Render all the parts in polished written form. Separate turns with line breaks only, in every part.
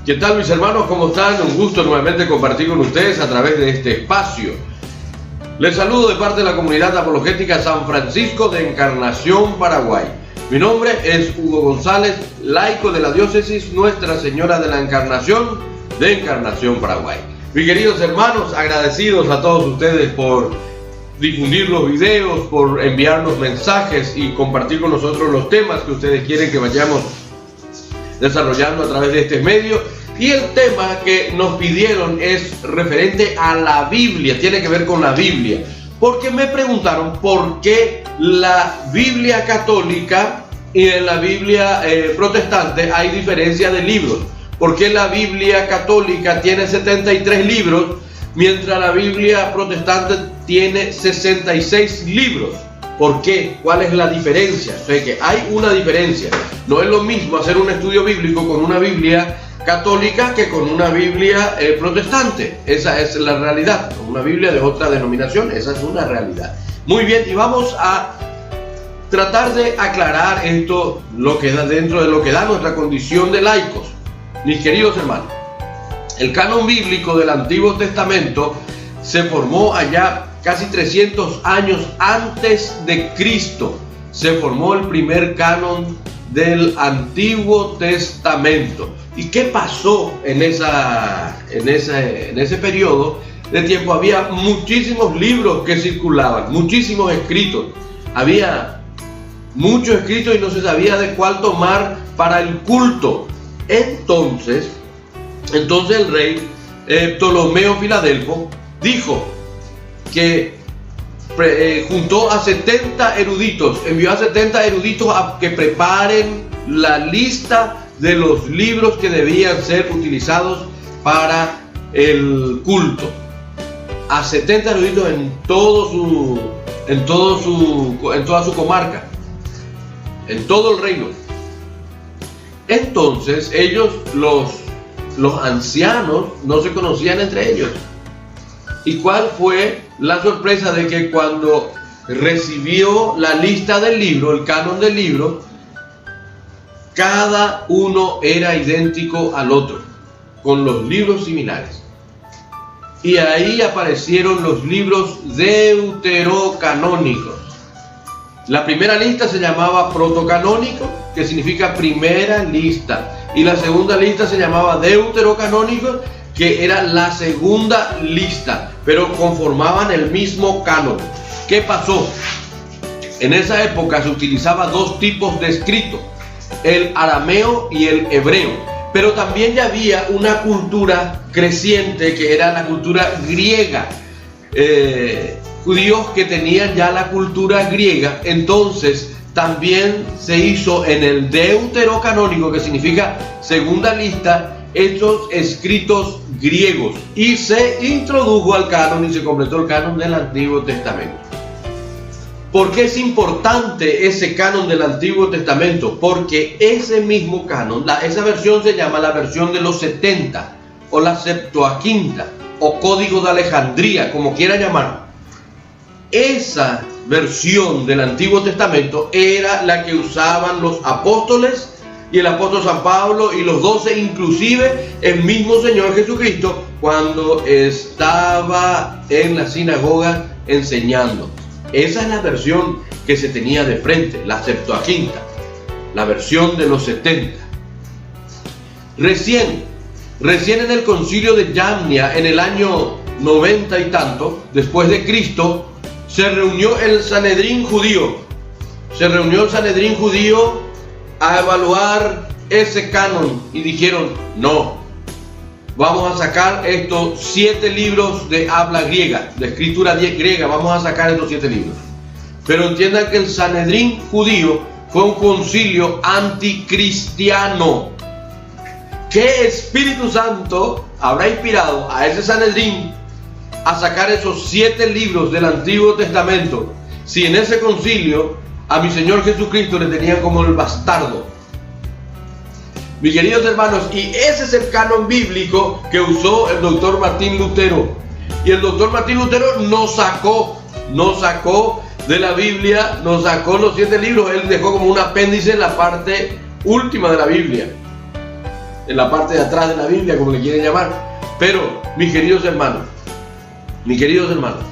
¿Qué tal, mis hermanos? ¿Cómo están? Un gusto nuevamente compartir con ustedes a través de este espacio. Les saludo de parte de la Comunidad Apologética San Francisco de Encarnación, Paraguay. Mi nombre es Hugo González, laico de la diócesis Nuestra Señora de la Encarnación de Encarnación, Paraguay. Mis queridos hermanos, agradecidos a todos ustedes por difundir los videos, por enviarnos mensajes y compartir con nosotros los temas que ustedes quieren que vayamos desarrollando a través de este medio. Y el tema que nos pidieron es referente a la Biblia, tiene que ver con la Biblia, porque me preguntaron por qué la Biblia católica y en la Biblia protestante hay diferencia de libros. ¿Por qué la Biblia católica tiene 73 libros mientras la Biblia protestante tiene 66 libros? ¿Por qué? ¿Cuál es la diferencia? O sea, que hay una diferencia. No es lo mismo hacer un estudio bíblico con una Biblia católica que con una Biblia protestante. Esa es la realidad. Con una Biblia de otra denominación, esa es una realidad. Muy bien, y vamos a tratar de aclarar esto, lo que da dentro de lo que da nuestra condición de laicos. Mis queridos hermanos, el canon bíblico del Antiguo Testamento se formó allá casi 300 años antes de Cristo. Se formó el primer canon del Antiguo Testamento. ¿Y qué pasó en ese periodo de tiempo? Había muchísimos libros que circulaban, muchísimos escritos. Había muchos escritos y no se sabía de cuál tomar para el culto. Entonces el rey Ptolomeo Filadelfo dijo que juntó a 70 eruditos, envió a 70 eruditos a que preparen la lista de los libros que debían ser utilizados para el culto. A 70 eruditos en toda su comarca, en todo el reino. Entonces ellos, los ancianos, no se conocían entre ellos. ¿Y cuál fue la sorpresa? De que cuando recibió la lista del libro, el canon del libro, cada uno era idéntico al otro, con los libros similares. Y ahí aparecieron los libros deuterocanónicos. La primera lista se llamaba protocanónico, que significa primera lista. Y la segunda lista se llamaba deuterocanónico, que era la segunda lista, pero conformaban el mismo canon. ¿Qué pasó? En esa época se utilizaba dos tipos de escrito, el arameo y el hebreo, pero también ya había una cultura creciente que era la cultura griega. Judíos que tenían ya la cultura griega, entonces también se hizo en el deuterocanónico, que significa segunda lista, estos escritos griegos, y se introdujo al canon y se completó el canon del Antiguo Testamento. ¿Por qué es importante ese canon del Antiguo Testamento? Porque ese mismo canon, esa versión se llama la versión de los 70 o la Septuaginta o Código de Alejandría, como quiera llamarlo. Esa versión del Antiguo Testamento era la que usaban los apóstoles y el apóstol San Pablo y los 12, inclusive el mismo Señor Jesucristo, cuando estaba en la sinagoga enseñando. Esa es la versión que se tenía de frente, la Septuaginta, la versión de los 70. Recién en el concilio de Yamnia, en el año 90 y tanto, después de Cristo, se reunió el Sanedrín judío. A evaluar ese canon y dijeron: no, vamos a sacar estos 7 libros de habla griega, de escritura griega, vamos a sacar estos 7 libros. Pero entiendan que el Sanedrín judío fue un concilio anticristiano. ¿Qué Espíritu Santo habrá inspirado a ese Sanedrín a sacar esos 7 libros del Antiguo Testamento, si en ese concilio a mi Señor Jesucristo le tenían como el bastardo? Mis queridos hermanos, y ese es el canon bíblico que usó el doctor Martín Lutero. Y el doctor Martín Lutero nos sacó de la Biblia, nos sacó los 7 libros. Él dejó como un apéndice en la parte última de la Biblia. en la parte de atrás de la Biblia, como le quieren llamar. Pero, mis queridos hermanos,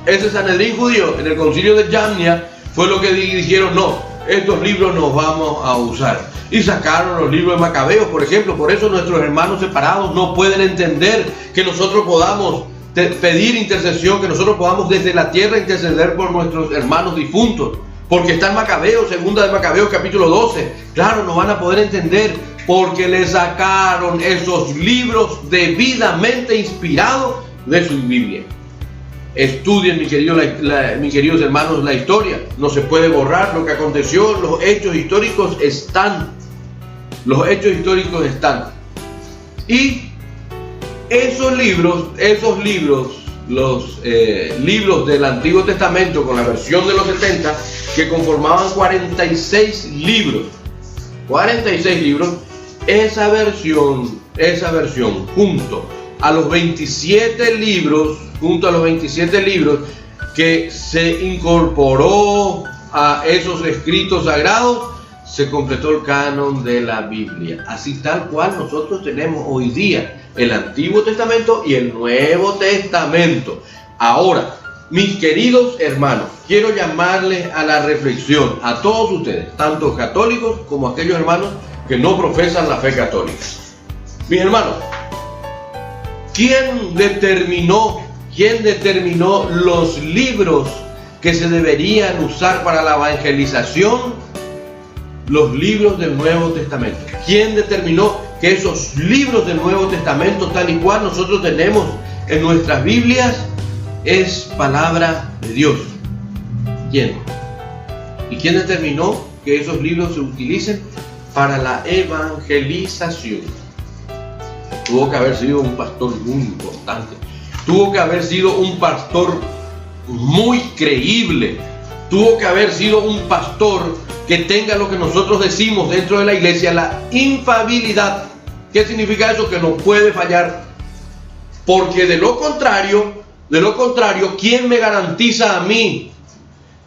ese Sanedrín judío en el concilio de Jamnia fue lo que dijeron: no, estos libros nos vamos a usar. Y sacaron los libros de Macabeos, por ejemplo. Por eso nuestros hermanos separados no pueden entender que nosotros podamos pedir intercesión, que nosotros podamos desde la tierra interceder por nuestros hermanos difuntos. Porque está en Macabeos, segunda de Macabeos capítulo 12. Claro, no van a poder entender porque le sacaron esos libros debidamente inspirados de su Biblia. Estudien, mis queridos hermanos, la historia. No se puede borrar lo que aconteció. Los hechos históricos están. Y esos libros, los libros del Antiguo Testamento con la versión de los 70, que conformaban 46 libros, esa versión junto a los 27 libros, que se incorporó a esos escritos sagrados, se completó el canon de la Biblia, así tal cual nosotros tenemos hoy día el Antiguo Testamento y el Nuevo Testamento. Ahora, mis queridos hermanos, quiero llamarles a la reflexión a todos ustedes, tanto católicos como aquellos hermanos que no profesan la fe católica. Mis hermanos, ¿quién determinó los libros que se deberían usar para la evangelización? Los libros del Nuevo Testamento. ¿Quién determinó que esos libros del Nuevo Testamento, tal y cual nosotros tenemos en nuestras Biblias, es palabra de Dios? ¿Quién? ¿Y quién determinó que esos libros se utilicen para la evangelización? Tuvo que haber sido un pastor muy importante. Tuvo que haber sido un pastor muy creíble. Tuvo que haber sido un pastor que tenga lo que nosotros decimos dentro de la iglesia, la infalibilidad. ¿Qué significa eso? Que no puede fallar. Porque de lo contrario, ¿quién me garantiza a mí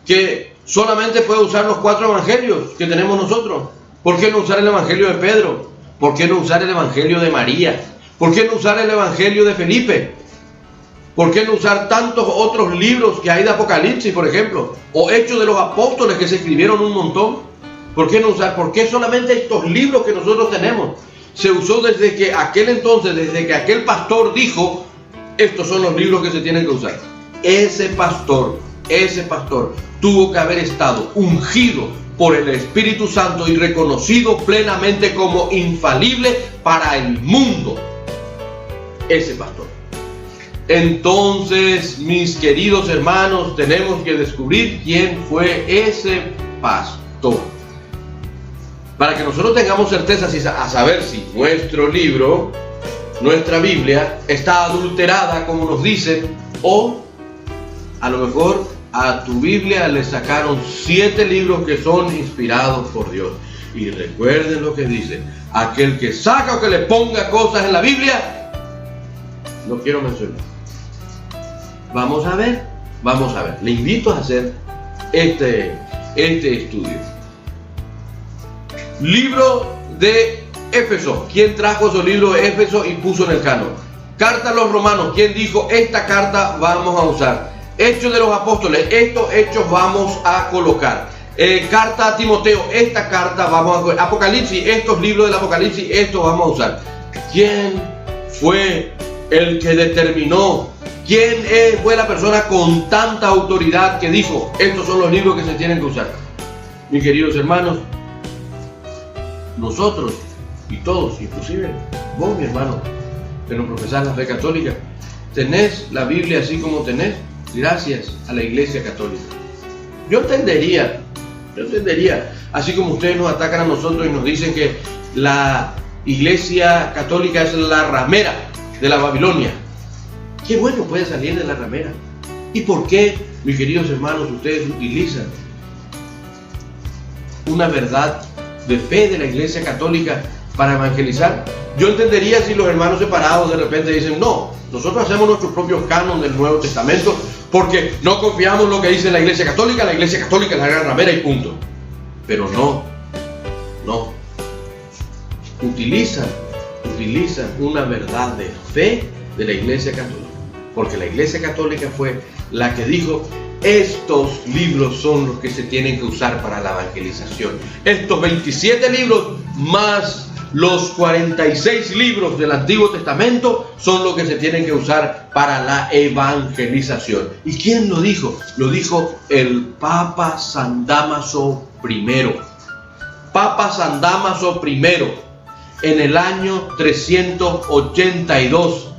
que solamente puede usar los 4 evangelios que tenemos nosotros? ¿Por qué no usar el evangelio de Pedro? ¿Por qué no usar el evangelio de María? ¿Por qué no usar el evangelio de Felipe? ¿Por qué no usar tantos otros libros que hay de Apocalipsis, por ejemplo? O Hechos de los Apóstoles, que se escribieron un montón. ¿Por qué no usar? ¿Por qué solamente estos libros que nosotros tenemos? Se usó desde que aquel entonces, desde que aquel pastor dijo: estos son los libros que se tienen que usar. Ese pastor tuvo que haber estado ungido por el Espíritu Santo y reconocido plenamente como infalible para el mundo. Ese pastor. Entonces, mis queridos hermanos, tenemos que descubrir quién fue ese pastor, para que nosotros tengamos certeza a saber si nuestro libro, nuestra Biblia, está adulterada, como nos dicen, o a lo mejor a tu Biblia le sacaron 7 libros que son inspirados por Dios. Y recuerden lo que dice: aquel que saca o que le ponga cosas en la Biblia, no quiero mencionar. Vamos a ver. Le invito a hacer este estudio. Libro de Éfeso. ¿Quién trajo esos libros de Éfeso y puso en el canon? Carta a los romanos. ¿Quién dijo: esta carta vamos a usar? Hechos de los Apóstoles. Estos hechos vamos a colocar. Carta a Timoteo. Esta carta vamos a... Apocalipsis. Estos libros del Apocalipsis. Estos vamos a usar. ¿Quién fue el que determinó? ¿Quién fue la persona con tanta autoridad que dijo: estos son los libros que se tienen que usar? Mis queridos hermanos, nosotros y todos, inclusive vos, mi hermano, que no profesás la fe católica, tenés la Biblia así como tenés gracias a la Iglesia Católica. Yo entendería, así como ustedes nos atacan a nosotros y nos dicen que la Iglesia Católica es la ramera de la Babilonia. Qué bueno puede salir de la ramera. ¿Y por qué, mis queridos hermanos, ustedes utilizan una verdad de fe de la Iglesia Católica para evangelizar? Yo entendería si los hermanos separados de repente dicen: no, nosotros hacemos nuestros propios canon del Nuevo Testamento porque no confiamos en lo que dice la Iglesia Católica es la gran ramera y punto. Pero no. Utilizan utilizan una verdad de fe de la Iglesia Católica. Porque la Iglesia Católica fue la que dijo: estos libros son los que se tienen que usar para la evangelización. Estos 27 libros más los 46 libros del Antiguo Testamento son los que se tienen que usar para la evangelización. ¿Y quién lo dijo? Lo dijo el Papa San Dámaso I. Papa San Dámaso I, en el año 382.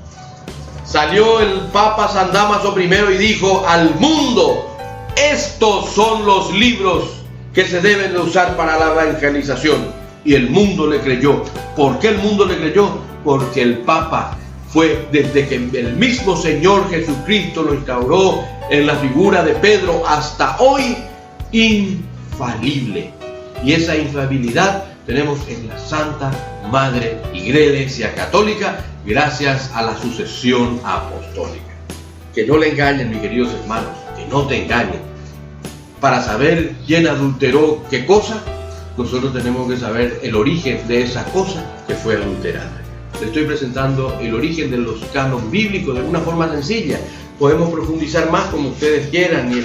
Salió el Papa San Dámaso I y dijo al mundo: estos son los libros que se deben de usar para la evangelización. Y el mundo le creyó. ¿Por qué el mundo le creyó? Porque el Papa fue, desde que el mismo Señor Jesucristo lo instauró en la figura de Pedro hasta hoy, infalible. Y esa infalibilidad tenemos en la Santa Madre Iglesia Católica, gracias a la sucesión apostólica. Que no le engañen, mis queridos hermanos, que no te engañen. Para saber quién adulteró qué cosa, nosotros tenemos que saber el origen de esa cosa que fue adulterada. Le estoy presentando el origen de los cánones bíblicos de una forma sencilla. Podemos profundizar más como ustedes quieran y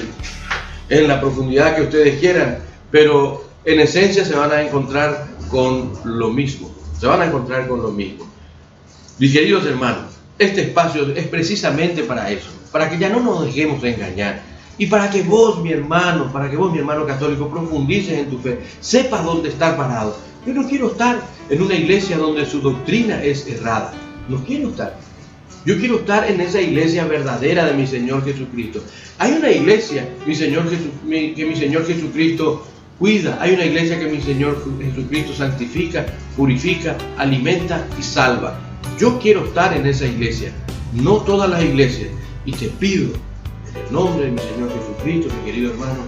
en la profundidad que ustedes quieran, pero en esencia se van a encontrar con lo mismo. Se van a encontrar con lo mismo. Mis queridos hermanos, este espacio es precisamente para eso, para que ya no nos dejemos de engañar. Y para que vos, mi hermano católico, profundices en tu fe, sepas dónde estar parado. Yo no quiero estar en una iglesia donde su doctrina es errada. No quiero estar. Yo quiero estar en esa iglesia verdadera de mi Señor Jesucristo. Hay una iglesia que mi Señor Jesucristo cuida. Hay una iglesia que mi Señor Jesucristo santifica, purifica, alimenta y salva. Yo quiero estar en esa iglesia, no todas las iglesias. Y te pido, en el nombre de mi Señor Jesucristo, mi querido hermano,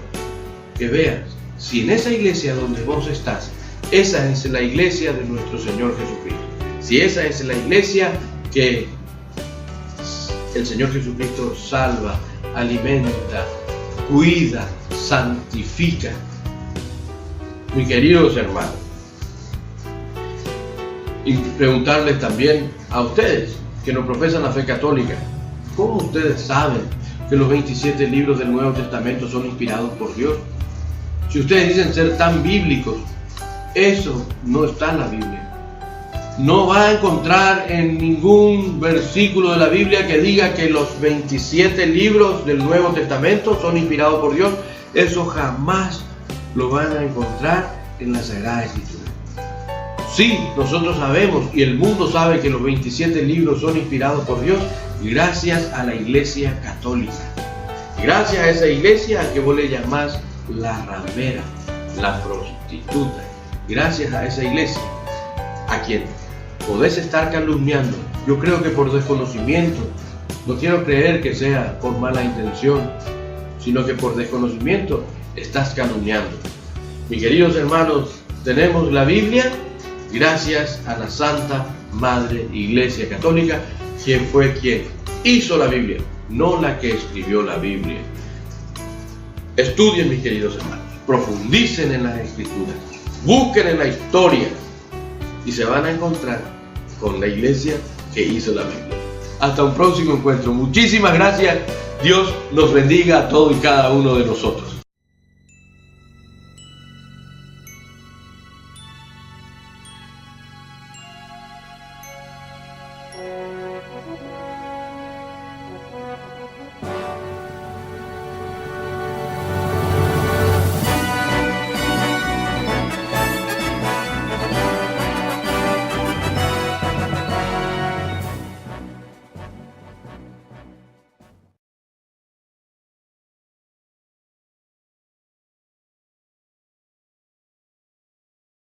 que veas si en esa iglesia donde vos estás, esa es la iglesia de nuestro Señor Jesucristo. Si esa es la iglesia que el Señor Jesucristo salva, alimenta, cuida, santifica. Mis queridos hermanos, y preguntarles también a ustedes que no profesan la fe católica: ¿cómo ustedes saben que los 27 libros del Nuevo Testamento son inspirados por Dios? Si ustedes dicen ser tan bíblicos, eso no está en la Biblia. No va a encontrar en ningún versículo de la Biblia que diga que los 27 libros del Nuevo Testamento son inspirados por Dios. Eso jamás lo van a encontrar en la Sagrada Escritura. Sí, nosotros sabemos y el mundo sabe que los 27 libros son inspirados por Dios gracias a la Iglesia Católica. Gracias a esa iglesia a que vos le llamás la ramera, la prostituta. Gracias a esa iglesia a quien podés estar calumniando. Yo creo que por desconocimiento. No quiero creer que sea por mala intención, sino que por desconocimiento estás calumniando. Mis queridos hermanos, tenemos la Biblia gracias a la Santa Madre Iglesia Católica, quien fue quien hizo la Biblia, no la que escribió la Biblia. Estudien, mis queridos hermanos, profundicen en las Escrituras, busquen en la historia y se van a encontrar con la iglesia que hizo la Biblia. Hasta un próximo encuentro. Muchísimas gracias. Dios nos bendiga a todos y cada uno de nosotros.